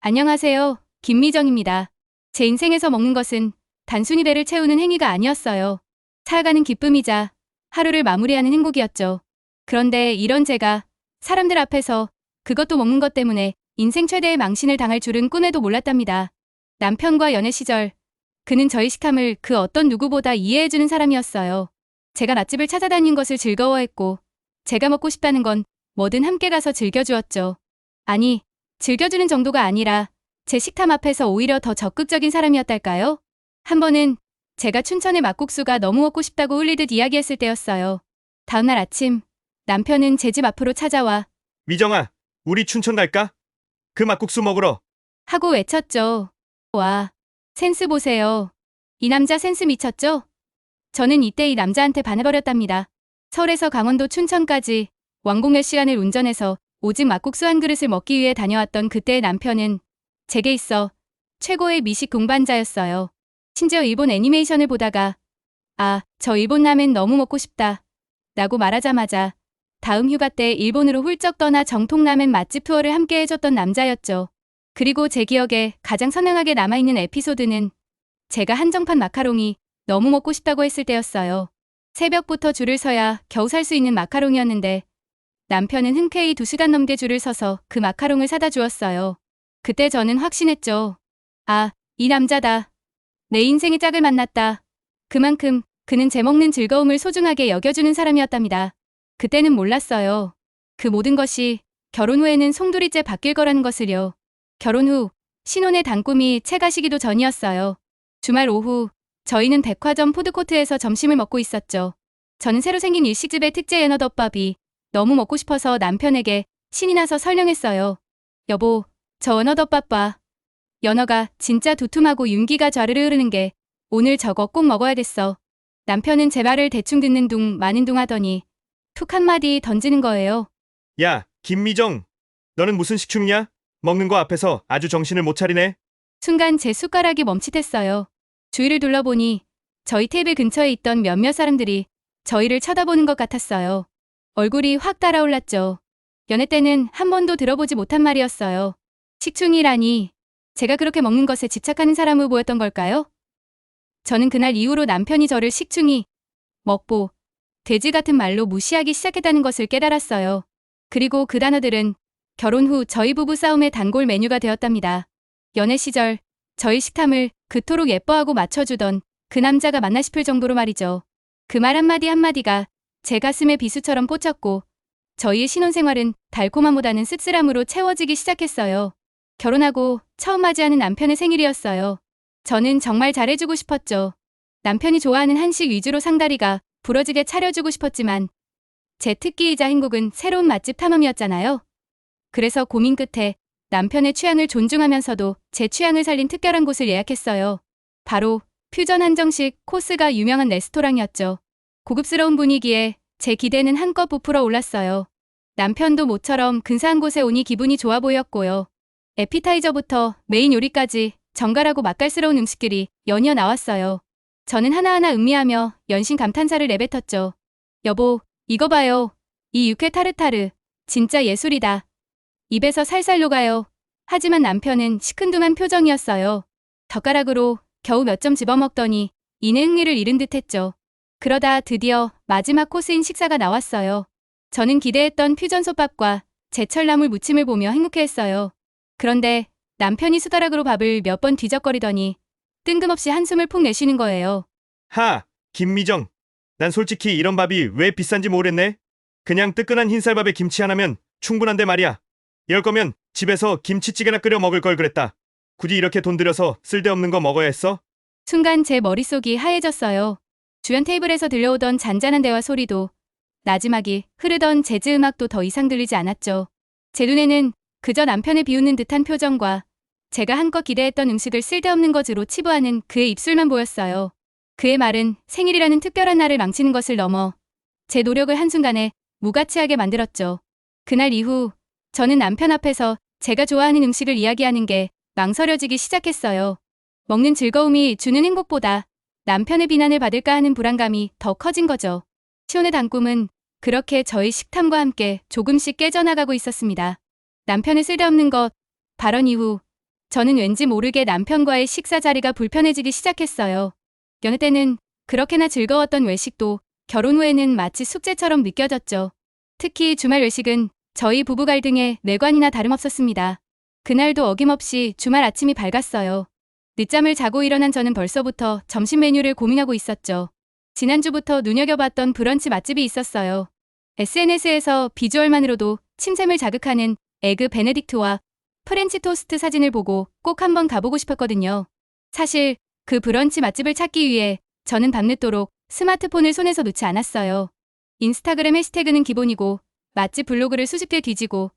안녕하세요. 김미정입니다. 제 인생에서 먹는 것은 단순히 배를 채우는 행위가 아니었어요. 살아가는 기쁨이자 하루를 마무리하는 행복이었죠. 그런데 이런 제가 사람들 앞에서 그것도 먹는 것 때문에 인생 최대의 망신을 당할 줄은 꿈에도 몰랐답니다. 남편과 연애 시절 그는 저희 식탐을 그 어떤 누구보다 이해해주는 사람이었어요. 제가 맛집을 찾아다닌 것을 즐거워했고 제가 먹고 싶다는 건 뭐든 함께 가서 즐겨주었죠. 아니, 즐겨주는 정도가 아니라 제 식탐 앞에서 오히려 더 적극적인 사람이었달까요? 한 번은 제가 춘천의 막국수가 너무 먹고 싶다고 흘리듯 이야기했을 때였어요. 다음날 아침 남편은 제 집 앞으로 찾아와 미정아, 우리 춘천 갈까? 그 막국수 먹으러. 하고 외쳤죠. 와, 센스 보세요. 이 남자 센스 미쳤죠? 저는 이때 이 남자한테 반해버렸답니다. 서울에서 강원도 춘천까지 왕복 몇 시간을 운전해서 오직 막국수 한 그릇을 먹기 위해 다녀왔던 그때의 남편은 제게 있어 최고의 미식 동반자였어요. 심지어 일본 애니메이션을 보다가 아, 저 일본 라멘 너무 먹고 싶다 라고 말하자마자 다음 휴가 때 일본으로 훌쩍 떠나 정통 라멘 맛집 투어를 함께 해줬던 남자였죠. 그리고 제 기억에 가장 선명하게 남아있는 에피소드는 제가 한정판 마카롱이 너무 먹고 싶다고 했을 때였어요. 새벽부터 줄을 서야 겨우 살 수 있는 마카롱이었는데 남편은 흔쾌히 2시간 넘게 줄을 서서 그 마카롱을 사다 주었어요. 그때 저는 확신했죠. 아, 이 남자다. 내 인생의 짝을 만났다. 그만큼 그는 제 먹는 즐거움을 소중하게 여겨주는 사람이었답니다. 그때는 몰랐어요. 그 모든 것이 결혼 후에는 송두리째 바뀔 거라는 것을요. 결혼 후 신혼의 단꿈이 채 가시기도 전이었어요. 주말 오후 저희는 백화점 푸드코트에서 점심을 먹고 있었죠. 저는 새로 생긴 일식집의 특제 연어덮밥이 너무 먹고 싶어서 남편에게 신이 나서 설명했어요. 여보, 저 연어덮밥 봐. 연어가 진짜 두툼하고 윤기가 좌르르 흐르는 게 오늘 저거 꼭 먹어야겠어. 남편은 제 말을 대충 듣는 둥 마는 둥 하더니 툭 한마디 던지는 거예요. 야, 김미정. 너는 무슨 식충이냐? 먹는 거 앞에서 아주 정신을 못 차리네. 순간 제 숟가락이 멈칫했어요. 주위를 둘러보니 저희 테이블 근처에 있던 몇몇 사람들이 저희를 쳐다보는 것 같았어요. 얼굴이 확 달아올랐죠. 연애 때는 한 번도 들어보지 못한 말이었어요. 식충이라니, 제가 그렇게 먹는 것에 집착하는 사람으로 보였던 걸까요? 저는 그날 이후로 남편이 저를 식충이, 먹보, 돼지 같은 말로 무시하기 시작했다는 것을 깨달았어요. 그리고 그 단어들은 결혼 후 저희 부부 싸움의 단골 메뉴가 되었답니다. 연애 시절 저희 식탐을 그토록 예뻐하고 맞춰주던 그 남자가 맞나 싶을 정도로 말이죠. 그 말 한마디 한마디가 제 가슴에 비수처럼 꽂혔고 저희의 신혼생활은 달콤함보다는 씁쓸함으로 채워지기 시작했어요. 결혼하고 처음 맞이하는 남편의 생일이었어요. 저는 정말 잘해주고 싶었죠. 남편이 좋아하는 한식 위주로 상다리가 부러지게 차려주고 싶었지만 제 특기이자 행복은 새로운 맛집 탐험이었잖아요. 그래서 고민 끝에 남편의 취향을 존중하면서도 제 취향을 살린 특별한 곳을 예약했어요. 바로 퓨전 한정식 코스가 유명한 레스토랑이었죠. 고급스러운 분위기에 제 기대는 한껏 부풀어 올랐어요. 남편도 모처럼 근사한 곳에 오니 기분이 좋아 보였고요. 에피타이저부터 메인 요리까지 정갈하고 맛깔스러운 음식들이 연이어 나왔어요. 저는 하나하나 음미하며 연신 감탄사를 내뱉었죠. 여보, 이거 봐요. 이 육회 타르타르. 진짜 예술이다. 입에서 살살 녹아요. 하지만 남편은 시큰둥한 표정이었어요. 젓가락으로 겨우 몇 점 집어먹더니 이내 흥미를 잃은 듯했죠. 그러다 드디어 마지막 코스인 식사가 나왔어요. 저는 기대했던 퓨전솥밥과 제철나물 무침을 보며 행복해했어요. 그런데 남편이 숟가락으로 밥을 몇 번 뒤적거리더니 뜬금없이 한숨을 푹 내쉬는 거예요. 하, 김미정. 난 솔직히 이런 밥이 왜 비싼지 모르겠네. 그냥 뜨끈한 흰쌀밥에 김치 하나면 충분한데 말이야. 이럴 거면 집에서 김치찌개나 끓여 먹을 걸 그랬다. 굳이 이렇게 돈 들여서 쓸데없는 거 먹어야 했어? 순간 제 머릿속이 하얘졌어요. 주변 테이블에서 들려오던 잔잔한 대화 소리도 나지막이 흐르던 재즈 음악도 더 이상 들리지 않았죠. 제 눈에는 그저 남편의 비웃는 듯한 표정과 제가 한껏 기대했던 음식을 쓸데없는 것으로 치부하는 그의 입술만 보였어요. 그의 말은 생일이라는 특별한 날을 망치는 것을 넘어 제 노력을 한순간에 무가치하게 만들었죠. 그날 이후 저는 남편 앞에서 제가 좋아하는 음식을 이야기하는 게 망설여지기 시작했어요. 먹는 즐거움이 주는 행복보다 남편의 비난을 받을까 하는 불안감이 더 커진 거죠. 시온의 단꿈은 그렇게 저희 식탐과 함께 조금씩 깨져나가고 있었습니다. 남편의 쓸데없는 것 발언 이후 저는 왠지 모르게 남편과의 식사 자리가 불편해지기 시작했어요. 여느 때는 그렇게나 즐거웠던 외식도 결혼 후에는 마치 숙제처럼 느껴졌죠. 특히 주말 외식은 저희 부부 갈등의 뇌관이나 다름없었습니다. 그날도 어김없이 주말 아침이 밝았어요. 늦잠을 자고 일어난 저는 벌써부터 점심 메뉴를 고민하고 있었죠. 지난주부터 눈여겨봤던 브런치 맛집이 있었어요. SNS에서 비주얼만으로도 침샘을 자극하는 에그 베네딕트와 프렌치 토스트 사진을 보고 꼭 한번 가보고 싶었거든요. 사실 그 브런치 맛집을 찾기 위해 저는 밤늦도록 스마트폰을 손에서 놓지 않았어요. 인스타그램 해시태그는 기본이고 맛집 블로그를 수십 개 뒤지고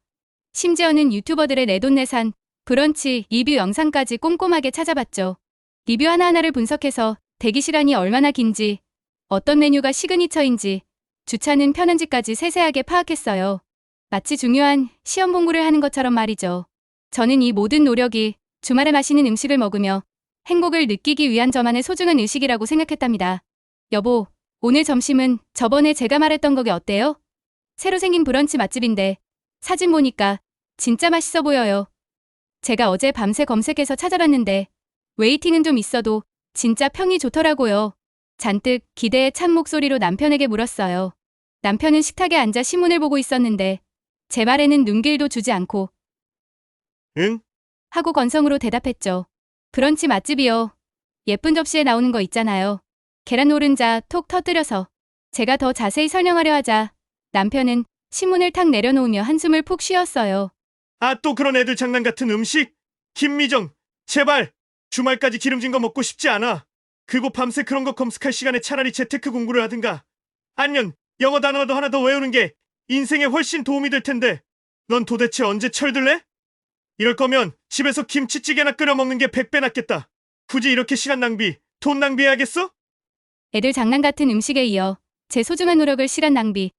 심지어는 유튜버들의 내돈내산 브런치 리뷰 영상까지 꼼꼼하게 찾아봤죠. 리뷰 하나하나를 분석해서 대기 시간이 얼마나 긴지, 어떤 메뉴가 시그니처인지, 주차는 편한지까지 세세하게 파악했어요. 마치 중요한 시험 공부를 하는 것처럼 말이죠. 저는 이 모든 노력이 주말에 맛있는 음식을 먹으며 행복을 느끼기 위한 저만의 소중한 의식이라고 생각했답니다. 여보, 오늘 점심은 저번에 제가 말했던 거게 어때요? 새로 생긴 브런치 맛집인데 사진 보니까 진짜 맛있어 보여요. 제가 어제 밤새 검색해서 찾아봤는데 웨이팅은 좀 있어도 진짜 평이 좋더라고요. 잔뜩 기대에 찬 목소리로 남편에게 물었어요. 남편은 식탁에 앉아 신문을 보고 있었는데 제 말에는 눈길도 주지 않고 응? 하고 건성으로 대답했죠. 브런치 맛집이요. 예쁜 접시에 나오는 거 있잖아요. 계란 노른자 톡 터뜨려서 제가 더 자세히 설명하려 하자 남편은 신문을 탁 내려놓으며 한숨을 푹 쉬었어요. 아, 또 그런 애들 장난 같은 음식? 김미정, 제발! 주말까지 기름진 거 먹고 싶지 않아. 그리고 밤새 그런 거 검색할 시간에 차라리 재테크 공부를 하든가. 아니면 영어 단어도 하나 더 외우는 게 인생에 훨씬 도움이 될 텐데. 넌 도대체 언제 철들래? 이럴 거면 집에서 김치찌개나 끓여 먹는 게 100배 낫겠다. 굳이 이렇게 시간 낭비, 돈 낭비해야겠어? 애들 장난 같은 음식에 이어 제 소중한 노력을 시간 낭비,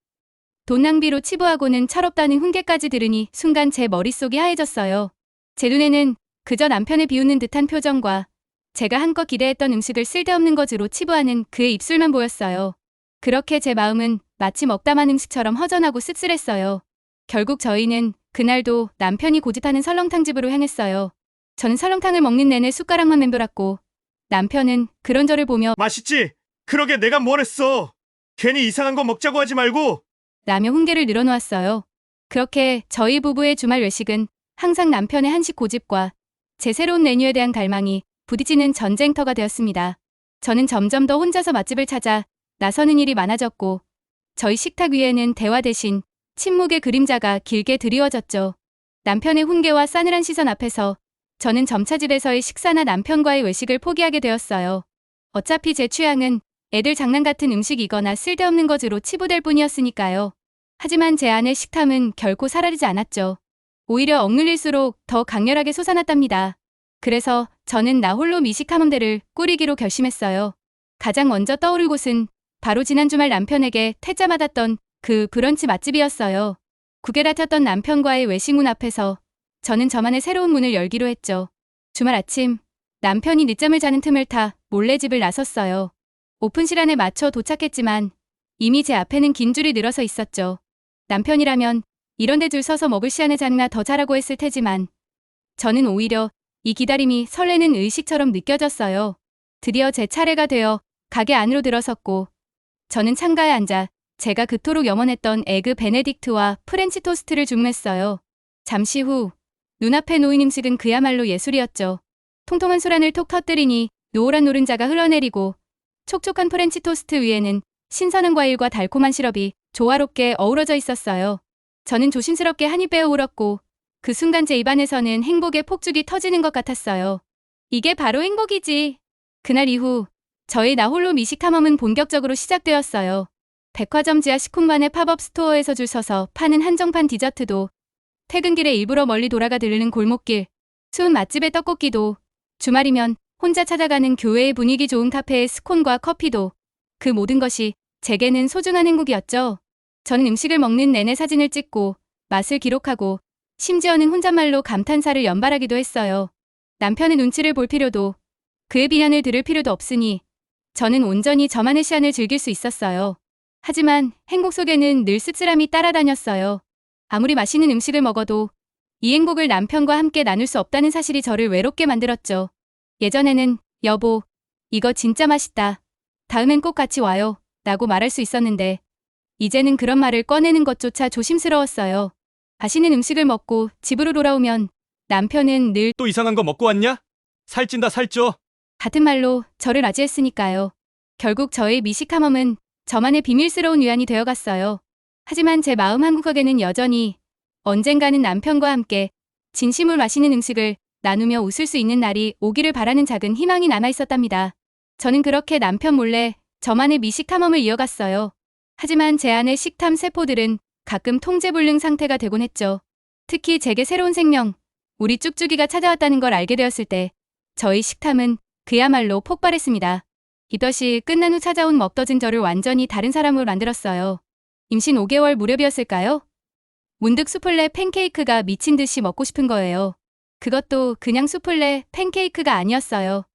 돈 낭비로 치부하고는 철없다는 훈계까지 들으니 순간 제 머릿속이 하얘졌어요. 제 눈에는 그저 남편의 비웃는 듯한 표정과 제가 한껏 기대했던 음식을 쓸데없는 것으로 치부하는 그의 입술만 보였어요. 그렇게 제 마음은 마치 먹다만 음식처럼 허전하고 씁쓸했어요. 결국 저희는 그날도 남편이 고집하는 설렁탕집으로 향했어요. 저는 설렁탕을 먹는 내내 숟가락만 맴돌았고 남편은 그런 저를 보며 맛있지? 그러게 내가 뭘 했어. 괜히 이상한 거 먹자고 하지 말고. 라며 훈계를 늘어놓았어요. 그렇게 저희 부부의 주말 외식은 항상 남편의 한식 고집과 제 새로운 메뉴에 대한 갈망이 부딪히는 전쟁터가 되었습니다. 저는 점점 더 혼자서 맛집을 찾아 나서는 일이 많아졌고 저희 식탁 위에는 대화 대신 침묵의 그림자가 길게 드리워졌죠. 남편의 훈계와 싸늘한 시선 앞에서 저는 점차 집에서의 식사나 남편과의 외식을 포기하게 되었어요. 어차피 제 취향은 애들 장난 같은 음식이거나 쓸데없는 것으로 치부될 뿐이었으니까요. 하지만 제 안의 식탐은 결코 사라지지 않았죠. 오히려 억눌릴수록 더 강렬하게 솟아났답니다. 그래서 저는 나 홀로 미식 탐험대를 꾸리기로 결심했어요. 가장 먼저 떠오를 곳은 바로 지난 주말 남편에게 퇴짜 맞았던 그 브런치 맛집이었어요. 국에 다쳤던 남편과의 외식 문 앞에서 저는 저만의 새로운 문을 열기로 했죠. 주말 아침 남편이 늦잠을 자는 틈을 타 몰래 집을 나섰어요. 오픈 시간에 맞춰 도착했지만 이미 제 앞에는 긴 줄이 늘어서 있었죠. 남편이라면 이런 데 줄 서서 먹을 시간에 자느나 더 자라고 했을 테지만 저는 오히려 이 기다림이 설레는 의식처럼 느껴졌어요. 드디어 제 차례가 되어 가게 안으로 들어섰고 저는 창가에 앉아 제가 그토록 염원했던 에그 베네딕트와 프렌치 토스트를 주문했어요. 잠시 후 눈앞에 놓인 음식은 그야말로 예술이었죠. 통통한 소란을 톡 터뜨리니 노란 노른자가 흘러내리고 촉촉한 프렌치 토스트 위에는 신선한 과일과 달콤한 시럽이 조화롭게 어우러져 있었어요. 저는 조심스럽게 한 입 베어 울었고 그 순간 제 입안에서는 행복의 폭죽이 터지는 것 같았어요. 이게 바로 행복이지. 그날 이후 저희 나 홀로 미식 탐험은 본격적으로 시작되었어요. 백화점 지하 식품관의 팝업 스토어에서 줄 서서 파는 한정판 디저트도 퇴근길에 일부러 멀리 돌아가 들르는 골목길, 추운 맛집의 떡볶이도 주말이면 혼자 찾아가는 교회의 분위기 좋은 카페의 스콘과 커피도 그 모든 것이 제게는 소중한 행복이었죠. 저는 음식을 먹는 내내 사진을 찍고 맛을 기록하고 심지어는 혼잣말로 감탄사를 연발하기도 했어요. 남편의 눈치를 볼 필요도 그의 비난을 들을 필요도 없으니 저는 온전히 저만의 시간을 즐길 수 있었어요. 하지만 행복 속에는 늘 씁쓸함이 따라다녔어요. 아무리 맛있는 음식을 먹어도 이 행복을 남편과 함께 나눌 수 없다는 사실이 저를 외롭게 만들었죠. 예전에는 여보, 이거 진짜 맛있다. 다음엔 꼭 같이 와요. 라고 말할 수 있었는데 이제는 그런 말을 꺼내는 것조차 조심스러웠어요. 맛있는 음식을 먹고 집으로 돌아오면 남편은 늘 또 이상한 거 먹고 왔냐? 살찐다 살쪄. 같은 말로 저를 라지했으니까요. 결국 저의 미식 탐험은 저만의 비밀스러운 위안이 되어갔어요. 하지만 제 마음 한구석에는 여전히 언젠가는 남편과 함께 진심으로 맛있는 음식을 나누며 웃을 수 있는 날이 오기를 바라는 작은 희망이 남아있었답니다. 저는 그렇게 남편 몰래 저만의 미식 탐험을 이어갔어요. 하지만 제 안의 식탐 세포들은 가끔 통제불능 상태가 되곤 했죠. 특히 제게 새로운 생명, 우리 쭉쭉이가 찾아왔다는 걸 알게 되었을 때 저희 식탐은 그야말로 폭발했습니다. 입덧이 끝난 후 찾아온 먹더진 저를 완전히 다른 사람으로 만들었어요. 임신 5개월 무렵이었을까요? 문득 수플레 팬케이크가 미친 듯이 먹고 싶은 거예요. 그것도 그냥 수플레 팬케이크가 아니었어요.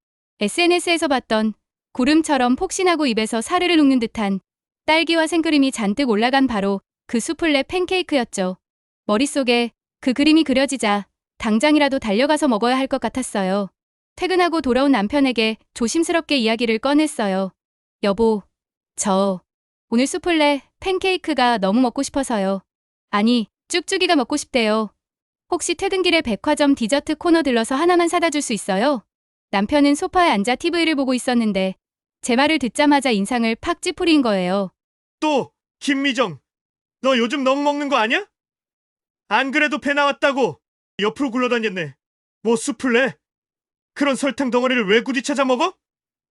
SNS에서 봤던 구름처럼 폭신하고 입에서 사르르 녹는 듯한 딸기와 생크림이 잔뜩 올라간 바로 그 수플레 팬케이크였죠. 머릿속에 그 그림이 그려지자 당장이라도 달려가서 먹어야 할 것 같았어요. 퇴근하고 돌아온 남편에게 조심스럽게 이야기를 꺼냈어요. 여보, 저 오늘 수플레 팬케이크가 너무 먹고 싶어서요. 아니, 쭉쭉이가 먹고 싶대요. 혹시 퇴근길에 백화점 디저트 코너 들러서 하나만 사다 줄 수 있어요? 남편은 소파에 앉아 TV를 보고 있었는데 제 말을 듣자마자 인상을 팍 찌푸린 거예요. 또 김미정, 너 요즘 너무 먹는 거 아니야? 안 그래도 배 나왔다고 옆으로 굴러다녔네. 뭐 수플레? 그런 설탕 덩어리를 왜 굳이 찾아 먹어?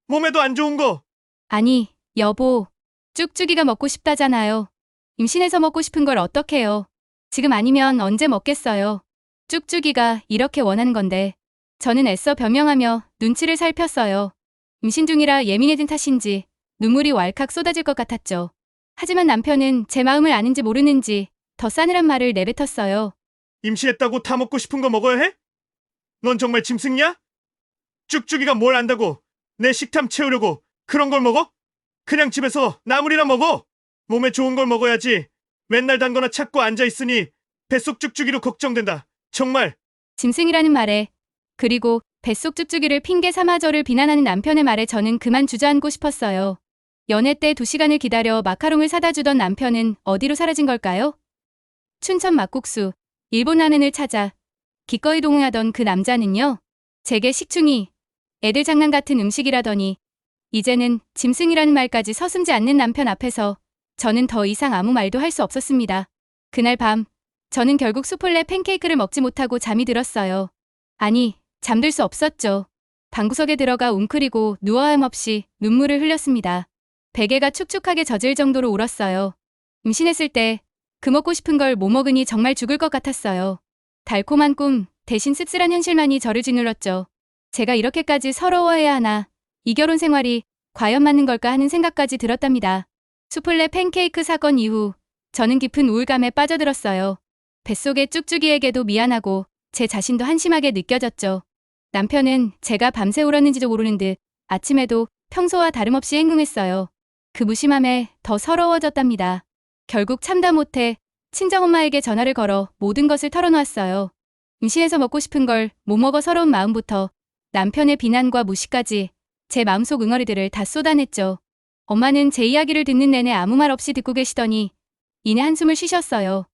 몸에도 안 좋은 거. 아니, 여보, 쭉쭉이가 먹고 싶다잖아요. 임신해서 먹고 싶은 걸 어떡해요. 지금 아니면 언제 먹겠어요. 쭉쭉이가 이렇게 원하는 건데. 저는 애써 변명하며 눈치를 살폈어요. 임신 중이라 예민해진 탓인지 눈물이 왈칵 쏟아질 것 같았죠. 하지만 남편은 제 마음을 아는지 모르는지 더 싸늘한 말을 내뱉었어요. 임신했다고 다 먹고 싶은 거 먹어야 해? 넌 정말 짐승이야? 쭉쭉이가 뭘 안다고 내 식탐 채우려고 그런 걸 먹어? 그냥 집에서 나물이나 먹어. 몸에 좋은 걸 먹어야지. 맨날 단거나 찾고 앉아있으니 뱃속 쭉쭉이로 걱정된다. 정말. 짐승이라는 말에 그리고 뱃속 쭉쭉이를 핑계 삼아 저를 비난하는 남편의 말에 저는 그만 주저앉고 싶었어요. 연애 때 2시간을 기다려 마카롱을 사다 주던 남편은 어디로 사라진 걸까요? 춘천 막국수, 일본 라멘을 찾아 기꺼이 동행하던 그 남자는요. 제게 식충이, 애들 장난 같은 음식이라더니 이제는 짐승이라는 말까지 서슴지 않는 남편 앞에서 저는 더 이상 아무 말도 할 수 없었습니다. 그날 밤 저는 결국 수플레 팬케이크를 먹지 못하고 잠이 들었어요. 아니, 잠들 수 없었죠. 방구석에 들어가 웅크리고 누워 하염없이 눈물을 흘렸습니다. 베개가 축축하게 젖을 정도로 울었어요. 임신했을 때 그 먹고 싶은 걸 못 먹으니 정말 죽을 것 같았어요. 달콤한 꿈 대신 씁쓸한 현실만이 저를 짓눌렀죠. 제가 이렇게까지 서러워해야 하나, 이 결혼 생활이 과연 맞는 걸까 하는 생각까지 들었답니다. 수플레 팬케이크 사건 이후 저는 깊은 우울감에 빠져들었어요. 뱃속의 쭉쭉이에게도 미안하고 제 자신도 한심하게 느껴졌죠. 남편은 제가 밤새 울었는지도 모르는 듯 아침에도 평소와 다름없이 행동했어요. 그 무심함에 더 서러워졌답니다. 결국 참다 못해 친정엄마에게 전화를 걸어 모든 것을 털어놓았어요. 임신해서 먹고 싶은 걸 못 먹어 서러운 마음부터 남편의 비난과 무시까지 제 마음속 응어리들을 다 쏟아냈죠. 엄마는 제 이야기를 듣는 내내 아무 말 없이 듣고 계시더니 이내 한숨을 쉬셨어요.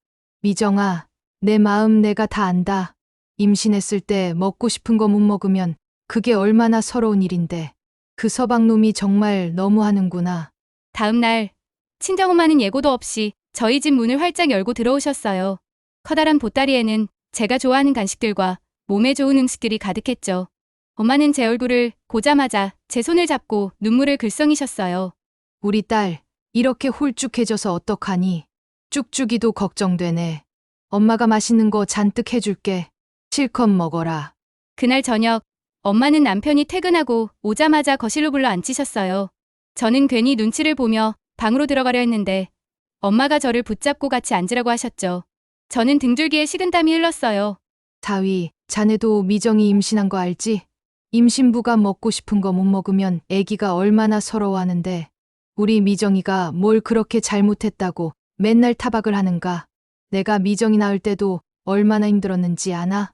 미정아, 내 마음 내가 다 안다. 임신했을 때 먹고 싶은 거 못 먹으면 그게 얼마나 서러운 일인데. 그 서방놈이 정말 너무하는구나. 다음 날 친정엄마는 예고도 없이 저희 집 문을 활짝 열고 들어오셨어요. 커다란 보따리에는 제가 좋아하는 간식들과 몸에 좋은 음식들이 가득했죠. 엄마는 제 얼굴을 보자마자 제 손을 잡고 눈물을 글썽이셨어요. 우리 딸, 이렇게 홀쭉해져서 어떡하니? 쭉쭉이도 걱정되네. 엄마가 맛있는 거 잔뜩 해줄게. 실컷 먹어라. 그날 저녁 엄마는 남편이 퇴근하고 오자마자 거실로 불러 앉히셨어요. 저는 괜히 눈치를 보며 방으로 들어가려 했는데 엄마가 저를 붙잡고 같이 앉으라고 하셨죠. 저는 등줄기에 식은땀이 흘렀어요. 사위, 자네도 미정이 임신한 거 알지? 임신부가 먹고 싶은 거 못 먹으면 애기가 얼마나 서러워하는데. 우리 미정이가 뭘 그렇게 잘못했다고 맨날 타박을 하는가. 내가 미정이 낳을 때도 얼마나 힘들었는지 아나?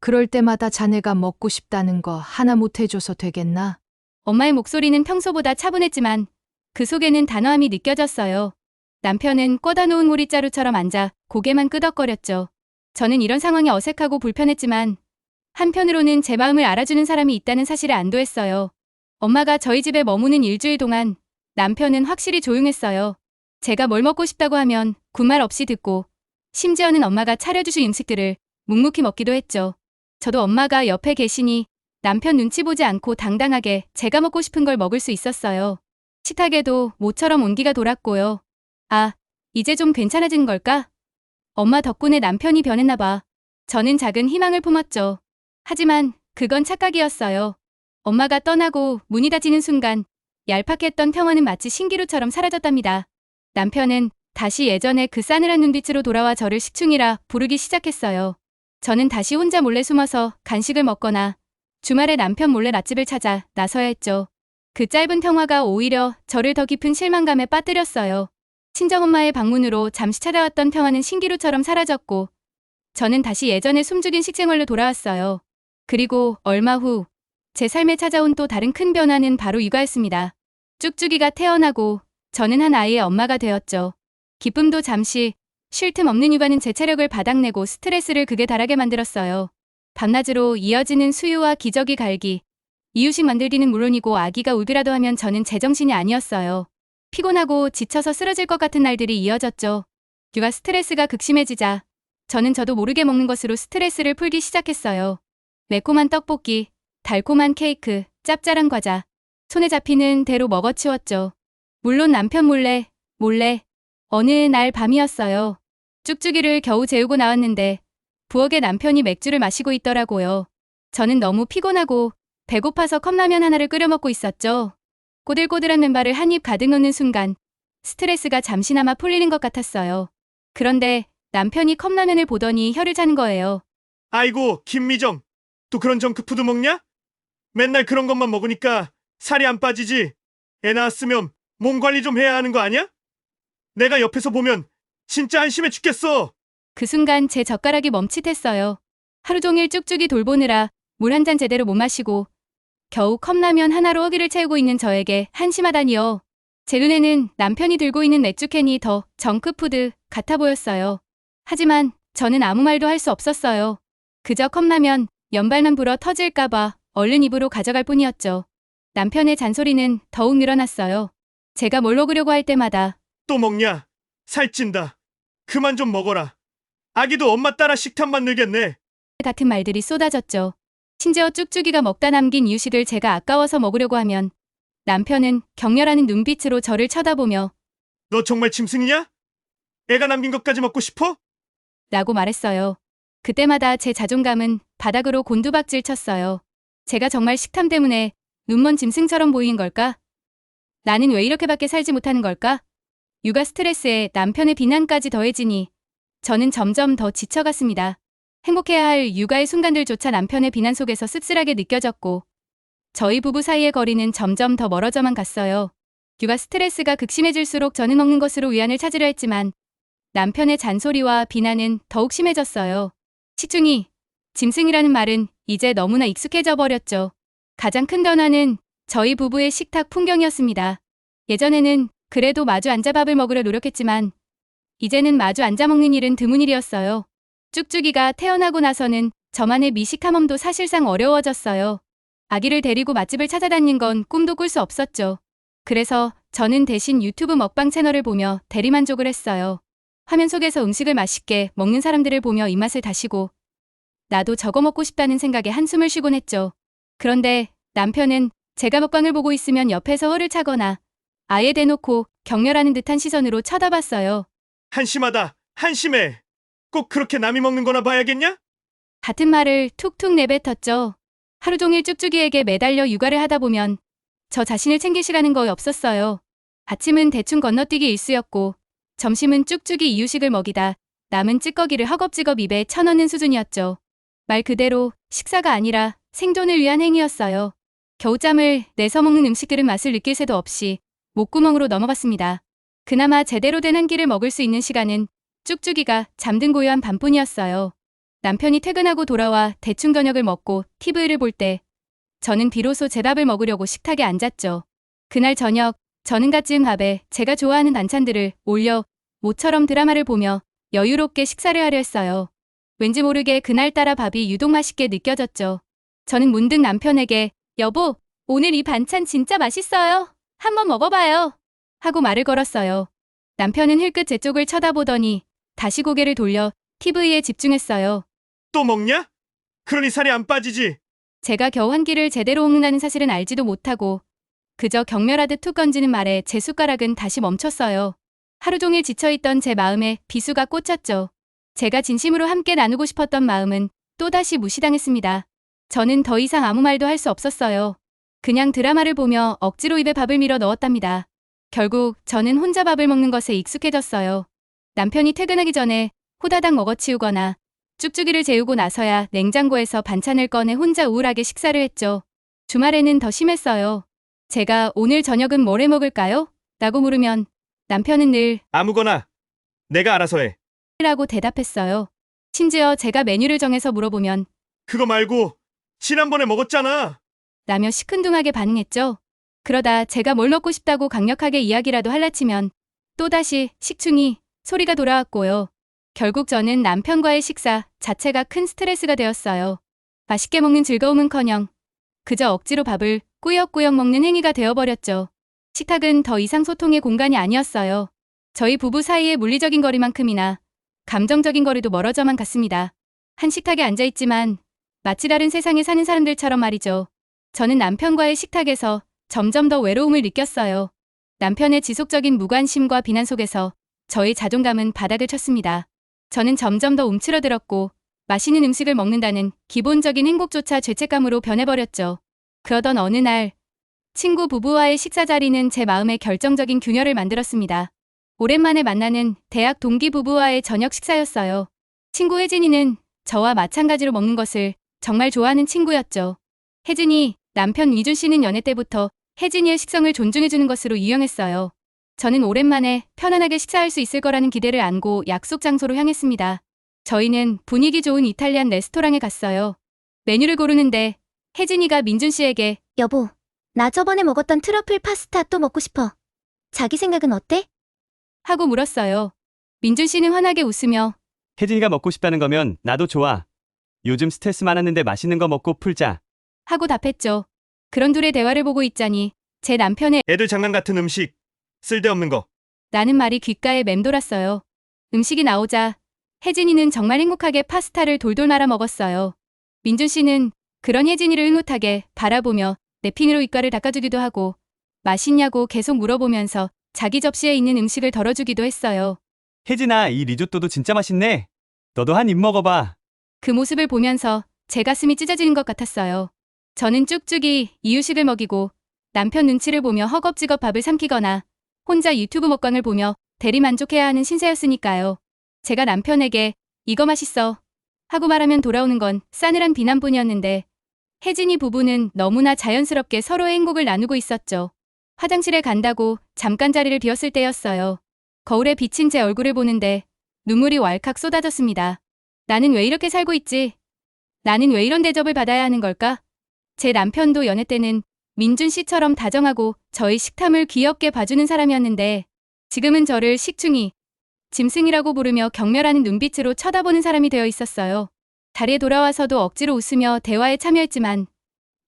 그럴 때마다 자네가 먹고 싶다는 거 하나 못 해줘서 되겠나? 엄마의 목소리는 평소보다 차분했지만 그 속에는 단호함이 느껴졌어요. 남편은 꽂아 놓은 모리자루처럼 앉아 고개만 끄덕거렸죠. 저는 이런 상황이 어색하고 불편했지만 한편으로는 제 마음을 알아주는 사람이 있다는 사실에 안도했어요. 엄마가 저희 집에 머무는 일주일 동안 남편은 확실히 조용했어요. 제가 뭘 먹고 싶다고 하면 군말 없이 듣고 심지어는 엄마가 차려주신 음식들을 묵묵히 먹기도 했죠. 저도 엄마가 옆에 계시니 남편 눈치 보지 않고 당당하게 제가 먹고 싶은 걸 먹을 수 있었어요. 식탁에도 모처럼 온기가 돌았고요. 아, 이제 좀 괜찮아진 걸까? 엄마 덕분에 남편이 변했나 봐. 저는 작은 희망을 품었죠. 하지만 그건 착각이었어요. 엄마가 떠나고 문이 닫히는 순간 얄팍했던 평화는 마치 신기루처럼 사라졌답니다. 남편은 다시 예전에 그 싸늘한 눈빛으로 돌아와 저를 식충이라 부르기 시작했어요. 저는 다시 혼자 몰래 숨어서 간식을 먹거나 주말에 남편 몰래 맛집을 찾아 나서야 했죠. 그 짧은 평화가 오히려 저를 더 깊은 실망감에 빠뜨렸어요. 친정엄마의 방문으로 잠시 찾아왔던 평화는 신기루처럼 사라졌고 저는 다시 예전의 숨죽인 식생활로 돌아왔어요. 그리고 얼마 후 제 삶에 찾아온 또 다른 큰 변화는 바로 육아였습니다. 쭉쭉이가 태어나고 저는 한 아이의 엄마가 되었죠. 기쁨도 잠시, 쉴 틈 없는 육아는 제 체력을 바닥내고 스트레스를 극에 달하게 만들었어요. 밤낮으로 이어지는 수유와 기저귀 갈기, 이유식 만들기는 물론이고 아기가 울기라도 하면 저는 제정신이 아니었어요. 피곤하고 지쳐서 쓰러질 것 같은 날들이 이어졌죠. 육아 스트레스가 극심해지자 저도 모르게 먹는 것으로 스트레스를 풀기 시작했어요. 매콤한 떡볶이, 달콤한 케이크, 짭짤한 과자, 손에 잡히는 대로 먹어치웠죠. 물론 남편 몰래 어느 날 밤이었어요. 쭉쭉이를 겨우 재우고 나왔는데 부엌에 남편이 맥주를 마시고 있더라고요. 저는 너무 피곤하고 배고파서 컵라면 하나를 끓여 먹고 있었죠. 꼬들꼬들한 맨발을 한 입 가득 넣는 순간 스트레스가 잠시나마 풀리는 것 같았어요. 그런데 남편이 컵라면을 보더니 혀를 차는 거예요. 아이고, 김미정. 또 그런 정크푸드 먹냐? 맨날 그런 것만 먹으니까 살이 안 빠지지. 애 낳았으면 몸 관리 좀 해야 하는 거 아니야? 내가 옆에서 보면 진짜 한심해 죽겠어. 그 순간 제 젓가락이 멈칫했어요. 하루 종일 쭉쭉이 돌보느라 물 한 잔 제대로 못 마시고 겨우 컵라면 하나로 허기를 채우고 있는 저에게 한심하다니요. 제 눈에는 남편이 들고 있는 맥주캔이 더 정크푸드 같아 보였어요. 하지만 저는 아무 말도 할 수 없었어요. 그저 컵라면 연발만 불어 터질까봐 얼른 입으로 가져갈 뿐이었죠. 남편의 잔소리는 더욱 늘어났어요. 제가 뭘 먹으려고 할 때마다 또 먹냐? 살찐다. 그만 좀 먹어라. 아기도 엄마 따라 식탐만 늘겠네. 같은 말들이 쏟아졌죠. 심지어 쭉쭉이가 먹다 남긴 이유식을 제가 아까워서 먹으려고 하면 남편은 격렬하는 눈빛으로 저를 쳐다보며 너 정말 짐승이냐? 애가 남긴 것까지 먹고 싶어? 라고 말했어요. 그때마다 제 자존감은 바닥으로 곤두박질 쳤어요. 제가 정말 식탐 때문에 눈먼 짐승처럼 보이는 걸까? 나는 왜 이렇게밖에 살지 못하는 걸까? 육아 스트레스에 남편의 비난까지 더해지니 저는 점점 더 지쳐갔습니다. 행복해야 할 육아의 순간들조차 남편의 비난 속에서 씁쓸하게 느껴졌고 저희 부부 사이의 거리는 점점 더 멀어져만 갔어요. 육아 스트레스가 극심해질수록 저는 먹는 것으로 위안을 찾으려 했지만 남편의 잔소리와 비난은 더욱 심해졌어요. 식충이, 짐승이라는 말은 이제 너무나 익숙해져 버렸죠. 가장 큰 변화는 저희 부부의 식탁 풍경이었습니다. 예전에는 그래도 마주 앉아 밥을 먹으려 노력했지만 이제는 마주 앉아 먹는 일은 드문 일이었어요. 쭉쭉이가 태어나고 나서는 저만의 미식 탐험도 사실상 어려워졌어요. 아기를 데리고 맛집을 찾아다니는 건 꿈도 꿀 수 없었죠. 그래서 저는 대신 유튜브 먹방 채널을 보며 대리만족을 했어요. 화면 속에서 음식을 맛있게 먹는 사람들을 보며 입맛을 다시고 나도 저거 먹고 싶다는 생각에 한숨을 쉬곤 했죠. 그런데 남편은 제가 먹방을 보고 있으면 옆에서 혀를 차거나 아예 대놓고 격렬하는 듯한 시선으로 쳐다봤어요. 한심하다. 한심해. 꼭 그렇게 남이 먹는 거나 봐야겠냐? 같은 말을 툭툭 내뱉었죠. 하루 종일 쭉쭉이에게 매달려 육아를 하다 보면 저 자신을 챙길 시간은 거의 없었어요. 아침은 대충 건너뛰기 일쑤였고 점심은 쭉쭉이 이유식을 먹이다 남은 찌꺼기를 허겁지겁 입에 쳐넣는 수준이었죠. 말 그대로 식사가 아니라 생존을 위한 행위였어요. 겨우잠을 내서 먹는 음식들은 맛을 느낄 새도 없이 목구멍으로 넘어갔습니다. 그나마 제대로 된 한 끼를 먹을 수 있는 시간은 쭉쭉이가 잠든 고요한 밤뿐이었어요. 남편이 퇴근하고 돌아와 대충 저녁을 먹고 TV를 볼 때 저는 비로소 제 밥을 먹으려고 식탁에 앉았죠. 그날 저녁 저는 갓 지은 밥에 제가 좋아하는 반찬들을 올려 모처럼 드라마를 보며 여유롭게 식사를 하려 했어요. 왠지 모르게 그날따라 밥이 유독 맛있게 느껴졌죠. 저는 문득 남편에게 여보, 오늘 이 반찬 진짜 맛있어요. 한번 먹어봐요. 하고 말을 걸었어요. 남편은 힐끗 제 쪽을 쳐다보더니 다시 고개를 돌려 TV에 집중했어요. 또 먹냐? 그러니 살이 안 빠지지. 제가 겨우 한 끼를 제대로 먹는다는 사실은 알지도 못하고 그저 경멸하듯 툭 건지는 말에 제 숟가락은 다시 멈췄어요. 하루 종일 지쳐있던 제 마음에 비수가 꽂혔죠. 제가 진심으로 함께 나누고 싶었던 마음은 또다시 무시당했습니다. 저는 더 이상 아무 말도 할 수 없었어요. 그냥 드라마를 보며 억지로 입에 밥을 밀어 넣었답니다. 결국 저는 혼자 밥을 먹는 것에 익숙해졌어요. 남편이 퇴근하기 전에 후다닥 먹어치우거나 쭉쭉이를 재우고 나서야 냉장고에서 반찬을 꺼내 혼자 우울하게 식사를 했죠. 주말에는 더 심했어요. 제가 오늘 저녁은 뭘 해 먹을까요? 라고 물으면 남편은 늘 아무거나. 내가 알아서 해. 라고 대답했어요. 심지어 제가 메뉴를 정해서 물어보면 그거 말고 지난번에 먹었잖아. 라며 시큰둥하게 반응했죠. 그러다 제가 뭘 먹고 싶다고 강력하게 이야기라도 할라치면 또다시 식충이 소리가 돌아왔고요. 결국 저는 남편과의 식사 자체가 큰 스트레스가 되었어요. 맛있게 먹는 즐거움은커녕 그저 억지로 밥을 꾸역꾸역 먹는 행위가 되어버렸죠. 식탁은 더 이상 소통의 공간이 아니었어요. 저희 부부 사이의 물리적인 거리만큼이나 감정적인 거리도 멀어져만 갔습니다. 한 식탁에 앉아있지만 마치 다른 세상에 사는 사람들처럼 말이죠. 저는 남편과의 식탁에서 점점 더 외로움을 느꼈어요. 남편의 지속적인 무관심과 비난 속에서 저의 자존감은 바닥을 쳤습니다. 저는 점점 더 움츠러들었고 맛있는 음식을 먹는다는 기본적인 행복조차 죄책감으로 변해버렸죠. 그러던 어느 날 친구 부부와의 식사 자리는 제 마음에 결정적인 균열을 만들었습니다. 오랜만에 만나는 대학 동기 부부와의 저녁 식사였어요. 친구 혜진이는 저와 마찬가지로 먹는 것을 정말 좋아하는 친구였죠. 혜진이 남편 위준 씨는 연애 때부터 혜진이의 식성을 존중해주는 것으로 유명했어요. 저는 오랜만에 편안하게 식사할 수 있을 거라는 기대를 안고 약속 장소로 향했습니다. 저희는 분위기 좋은 이탈리안 레스토랑에 갔어요. 메뉴를 고르는데 혜진이가 민준 씨에게 여보, 나 저번에 먹었던 트러플 파스타 또 먹고 싶어. 자기 생각은 어때? 하고 물었어요. 민준 씨는 환하게 웃으며 혜진이가 먹고 싶다는 거면 나도 좋아. 요즘 스트레스 많았는데 맛있는 거 먹고 풀자. 하고 답했죠. 그런 둘의 대화를 보고 있자니 제 남편의 애들 장난 같은 음식. 쓸데없는 거. 라는 말이 귓가에 맴돌았어요. 음식이 나오자 혜진이는 정말 행복하게 파스타를 돌돌 말아 먹었어요. 민준 씨는 그런 혜진이를 흐뭇하게 바라보며 냅킨으로 입가를 닦아주기도 하고 맛있냐고 계속 물어보면서 자기 접시에 있는 음식을 덜어주기도 했어요. 혜진아, 이 리조또도 진짜 맛있네. 너도 한 입 먹어봐. 그 모습을 보면서 제 가슴이 찢어지는 것 같았어요. 저는 쭉쭉이 이유식을 먹이고 남편 눈치를 보며 허겁지겁 밥을 삼키거나 혼자 유튜브 먹방을 보며 대리만족해야 하는 신세였으니까요. 제가 남편에게 이거 맛있어 하고 말하면 돌아오는 건 싸늘한 비난뿐이었는데 혜진이 부부는 너무나 자연스럽게 서로의 행복을 나누고 있었죠. 화장실에 간다고 잠깐 자리를 비웠을 때였어요. 거울에 비친 제 얼굴을 보는데 눈물이 왈칵 쏟아졌습니다. 나는 왜 이렇게 살고 있지? 나는 왜 이런 대접을 받아야 하는 걸까? 제 남편도 연애 때는 민준 씨처럼 다정하고 저희 식탐을 귀엽게 봐주는 사람이었는데 지금은 저를 식충이, 짐승이라고 부르며 경멸하는 눈빛으로 쳐다보는 사람이 되어 있었어요. 자리에 돌아와서도 억지로 웃으며 대화에 참여했지만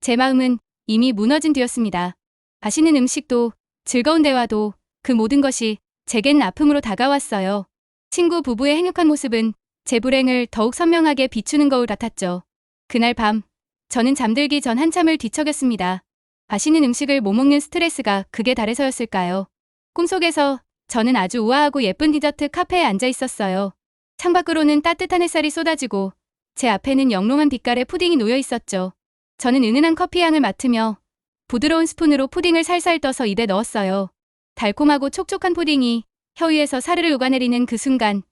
제 마음은 이미 무너진 뒤였습니다. 맛있는 음식도 즐거운 대화도 그 모든 것이 제겐 아픔으로 다가왔어요. 친구 부부의 행복한 모습은 제 불행을 더욱 선명하게 비추는 거울 같았죠. 그날 밤 저는 잠들기 전 한참을 뒤척였습니다. 맛있는 음식을 못 먹는 스트레스가 극에 달해서였을까요? 꿈속에서 저는 아주 우아하고 예쁜 디저트 카페에 앉아 있었어요. 창밖으로는 따뜻한 햇살이 쏟아지고 제 앞에는 영롱한 빛깔의 푸딩이 놓여 있었죠. 저는 은은한 커피 향을 맡으며 부드러운 스푼으로 푸딩을 살살 떠서 입에 넣었어요. 달콤하고 촉촉한 푸딩이 혀 위에서 사르르 녹아내리는 그 순간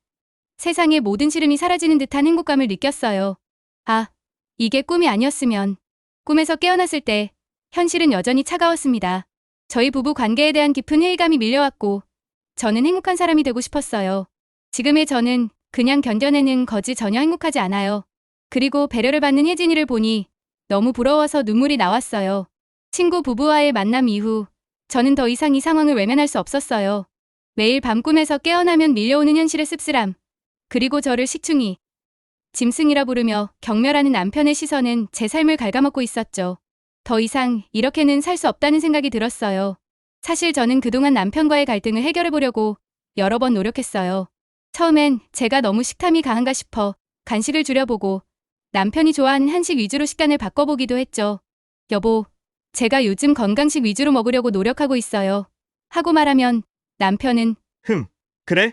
세상의 모든 시름이 사라지는 듯한 행복감을 느꼈어요. 아, 이게 꿈이 아니었으면. 꿈에서 깨어났을 때 현실은 여전히 차가웠습니다. 저희 부부 관계에 대한 깊은 회의감이 밀려왔고 저는 행복한 사람이 되고 싶었어요. 지금의 저는 그냥 견뎌내는 거지 전혀 행복하지 않아요. 그리고 배려를 받는 혜진이를 보니 너무 부러워서 눈물이 나왔어요. 친구 부부와의 만남 이후 저는 더 이상 이 상황을 외면할 수 없었어요. 매일 밤 꿈에서 깨어나면 밀려오는 현실의 씁쓸함, 그리고 저를 식충이, 짐승이라 부르며 경멸하는 남편의 시선은 제 삶을 갉아먹고 있었죠. 더 이상 이렇게는 살 수 없다는 생각이 들었어요. 사실 저는 그동안 남편과의 갈등을 해결해보려고 여러 번 노력했어요. 처음엔 제가 너무 식탐이 강한가 싶어 간식을 줄여보고 남편이 좋아하는 한식 위주로 식단을 바꿔보기도 했죠. 여보, 제가 요즘 건강식 위주로 먹으려고 노력하고 있어요. 하고 말하면 남편은 그래?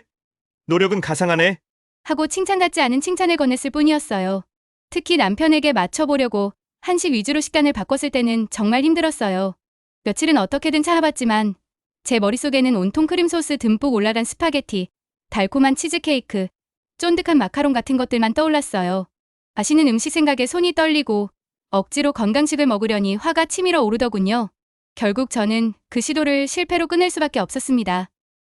노력은 가상하네. 하고 칭찬 같지 않은 칭찬을 건넸을 뿐이었어요. 특히 남편에게 맞춰보려고 한식 위주로 식단을 바꿨을 때는 정말 힘들었어요. 며칠은 어떻게든 참아봤지만 제 머릿속에는 온통 크림 소스 듬뿍 올라간 스파게티, 달콤한 치즈케이크, 쫀득한 마카롱 같은 것들만 떠올랐어요. 맛있는 음식 생각에 손이 떨리고 억지로 건강식을 먹으려니 화가 치밀어 오르더군요. 결국 저는 그 시도를 실패로 끝낼 수밖에 없었습니다.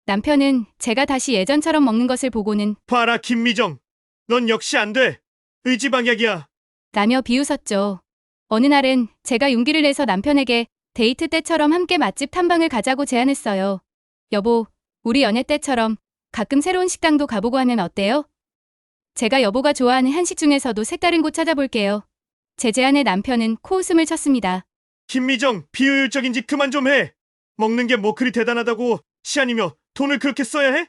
남편은 제가 다시 예전처럼 먹는 것을 보고는 봐라, 김미정. 넌 역시 안 돼. 의지방약이야. 라며 비웃었죠. 어느 날은 제가 용기를 내서 남편에게 데이트 때처럼 함께 맛집 탐방을 가자고 제안했어요. 여보, 우리 연애 때처럼 가끔 새로운 식당도 가보고 하면 어때요? 제가 여보가 좋아하는 한식 중에서도 색다른 곳 찾아볼게요. 제 제안에 남편은 코웃음을 쳤습니다. 김미정, 비효율적인 짓 그만 좀 해. 먹는 게 뭐 그리 대단하다고 시안이며 돈을 그렇게 써야 해?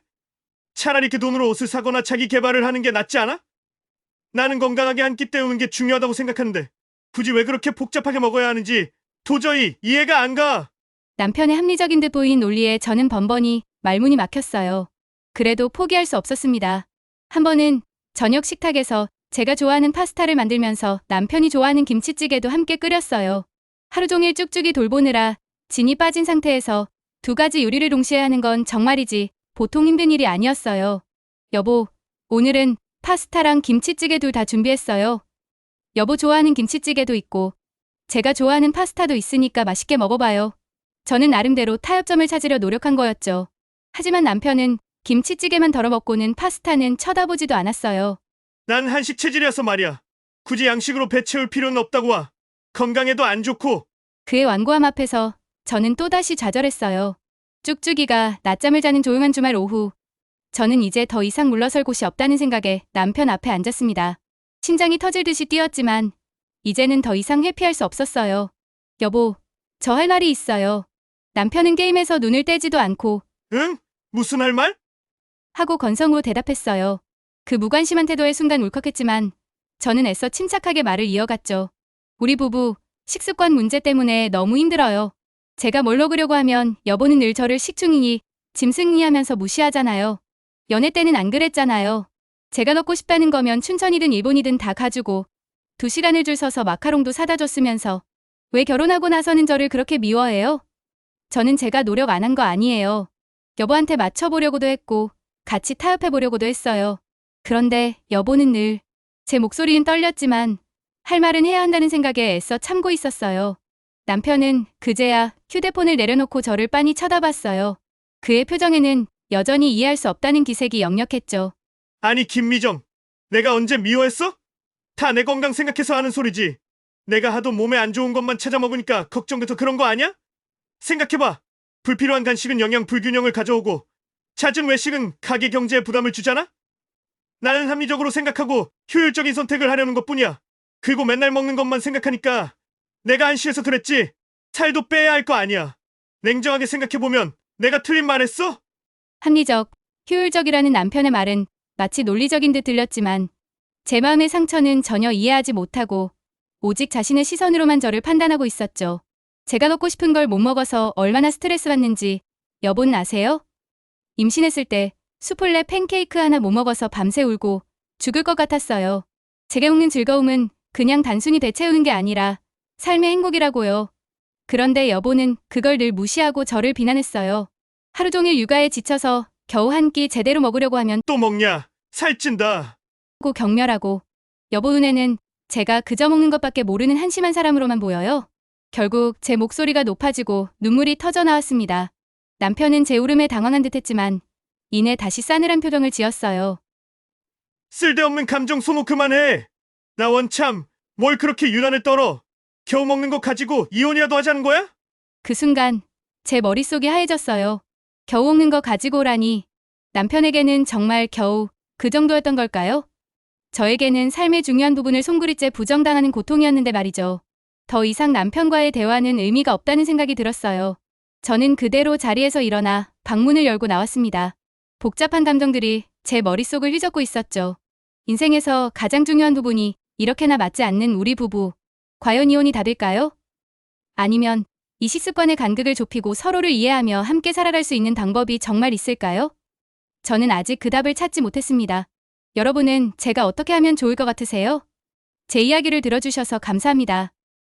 차라리 그 돈으로 옷을 사거나 자기 개발을 하는 게 낫지 않아? 나는 건강하게 한 끼 때우는 게 중요하다고 생각하는데 굳이 왜 그렇게 복잡하게 먹어야 하는지 도저히 이해가 안 가. 남편의 합리적인 듯 보인 논리에 저는 번번이 말문이 막혔어요. 그래도 포기할 수 없었습니다. 한 번은 저녁 식탁에서 제가 좋아하는 파스타를 만들면서 남편이 좋아하는 김치찌개도 함께 끓였어요. 하루 종일 쭉쭉이 돌보느라 진이 빠진 상태에서 두 가지 요리를 동시에 하는 건 정말이지 보통 힘든 일이 아니었어요. 여보, 오늘은 파스타랑 김치찌개 둘 다 준비했어요. 여보 좋아하는 김치찌개도 있고 제가 좋아하는 파스타도 있으니까 맛있게 먹어봐요. 저는 나름대로 타협점을 찾으려 노력한 거였죠. 하지만 남편은 김치찌개만 덜어먹고는 파스타는 쳐다보지도 않았어요. 난 한식 체질이어서 말이야. 굳이 양식으로 배 채울 필요는 없다고 와. 건강에도 안 좋고. 그의 완고함 앞에서 저는 또다시 좌절했어요. 쭉쭉이가 낮잠을 자는 조용한 주말 오후, 저는 이제 더 이상 물러설 곳이 없다는 생각에 남편 앞에 앉았습니다. 심장이 터질 듯이 뛰었지만 이제는 더 이상 회피할 수 없었어요. 여보, 저 할 말이 있어요. 남편은 게임에서 눈을 떼지도 않고 응? 무슨 할 말? 하고 건성으로 대답했어요. 그 무관심한 태도에 순간 울컥했지만 저는 애써 침착하게 말을 이어갔죠. 우리 부부 식습관 문제 때문에 너무 힘들어요. 제가 뭘 먹으려고 하면 여보는 늘 저를 식충이니 짐승이 하면서 무시하잖아요. 연애 때는 안 그랬잖아요. 제가 먹고 싶다는 거면 춘천이든 일본이든 다 가지고 2시간을 줄 서서 마카롱도 사다 줬으면서 왜 결혼하고 나서는 저를 그렇게 미워해요? 저는 제가 노력 안 한 거 아니에요. 여보한테 맞춰보려고도 했고 같이 타협해보려고도 했어요. 그런데 여보는 늘 제 목소리는 떨렸지만 할 말은 해야 한다는 생각에 애써 참고 있었어요. 남편은 그제야 휴대폰을 내려놓고 저를 빤히 쳐다봤어요. 그의 표정에는 여전히 이해할 수 없다는 기색이 역력했죠. 아니, 김미정. 내가 언제 미워했어? 다 내 건강 생각해서 하는 소리지. 내가 하도 몸에 안 좋은 것만 찾아 먹으니까 걱정돼서 그런 거 아니야? 생각해봐. 불필요한 간식은 영양 불균형을 가져오고 잦은 외식은 가게 경제에 부담을 주잖아? 나는 합리적으로 생각하고 효율적인 선택을 하려는 것뿐이야. 그리고 맨날 먹는 것만 생각하니까 내가 한시해서 그랬지. 살도 빼야 할 거 아니야. 냉정하게 생각해보면 내가 틀린 말 했어? 합리적, 효율적이라는 남편의 말은 마치 논리적인 듯 들렸지만 제 마음의 상처는 전혀 이해하지 못하고 오직 자신의 시선으로만 저를 판단하고 있었죠. 제가 먹고 싶은 걸 못 먹어서 얼마나 스트레스 받는지 여보는 아세요? 임신했을 때 수플레 팬케이크 하나 못 먹어서 밤새 울고 죽을 것 같았어요. 제가 먹는 즐거움은 그냥 단순히 배 채우는 게 아니라 삶의 행복이라고요. 그런데 여보는 그걸 늘 무시하고 저를 비난했어요. 하루 종일 육아에 지쳐서 겨우 한 끼 제대로 먹으려고 하면 또 먹냐? 살찐다. 고 경멸하고 여보 눈에는 제가 그저 먹는 것밖에 모르는 한심한 사람으로만 보여요. 결국 제 목소리가 높아지고 눈물이 터져 나왔습니다. 남편은 제 울음에 당황한 듯했지만 이내 다시 싸늘한 표정을 지었어요. 쓸데없는 감정 소모 그만해. 나 원참 뭘 그렇게 유난을 떨어? 겨우 먹는 거 가지고 이혼이라도 하자는 거야? 그 순간 제 머릿속이 하얘졌어요. 겨우 먹는 거 가지고 오라니 남편에게는 정말 겨우 그 정도였던 걸까요? 저에게는 삶의 중요한 부분을 송구리째 부정당하는 고통이었는데 말이죠. 더 이상 남편과의 대화는 의미가 없다는 생각이 들었어요. 저는 그대로 자리에서 일어나 방문을 열고 나왔습니다. 복잡한 감정들이 제 머릿속을 휘젓고 있었죠. 인생에서 가장 중요한 부분이 이렇게나 맞지 않는 우리 부부. 과연 이혼이 답일까요? 아니면 이 식습관의 간극을 좁히고 서로를 이해하며 함께 살아갈 수 있는 방법이 정말 있을까요? 저는 아직 그 답을 찾지 못했습니다. 여러분은 제가 어떻게 하면 좋을 것 같으세요? 제 이야기를 들어주셔서 감사합니다.